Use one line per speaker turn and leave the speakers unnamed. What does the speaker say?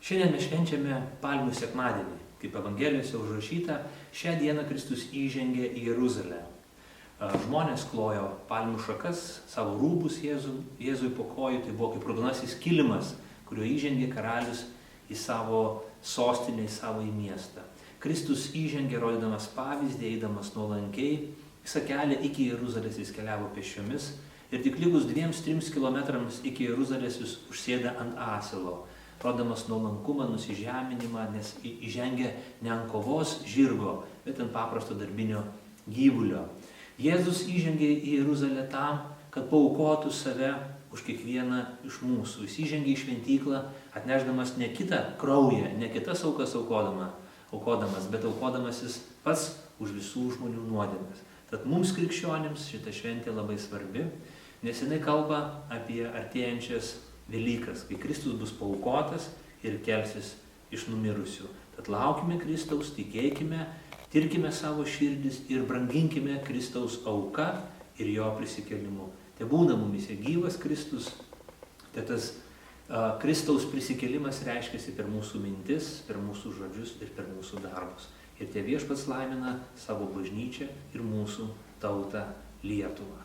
Šiandien mes švenčiame Palmių sekmadienį. Kaip Evangelijose užrašyta, šią dieną Kristus įžengė į Jeruzalę. Žmonės klojo palmių šakas, savo rūbus Jėzui po kojų, tai buvo kaip raudonasis kilimas, kuriuo įžengė karalius į savo sostinę, į savo miestą. Kristus įžengė rodydamas pavyzdį, eidamas nuolankiai, visą kelią iki Jeruzalės jis keliavo pėsčiomis ir tik likus 2-3 kilometrams iki Jeruzalės jis užsėda ant asilo, rodamas nuolankumą, nusižeminimą, nes įžengė ne ant kovos žirgo, bet ant paprasto darbinio gyvulio. Jėzus įžengė į Jeruzalę tam, kad paaukotų save už kiekvieną iš mūsų. Jis įžengė į šventyklą, atnešdamas ne kitą kraują, ne kitas aukas aukodamas, bet aukodamasis pats už visų žmonių nuodėmes. Tad mums krikščionims šita šventė labai svarbi, nes jinai kalba apie artėjančias Velykas, kai Kristus bus paaukotas ir kelsis iš numirusių. Tad laukime Kristaus, tikėkime, tirkime savo širdis ir branginkime Kristaus auką ir jo prisikėlimu. Te būna mumise gyvas Kristus, te tas Kristaus prisikėlimas reiškiasi per mūsų mintis, per mūsų žodžius ir per mūsų darbus. Ir te Viešpats laimina savo bažnyčią ir mūsų tautą Lietuvą.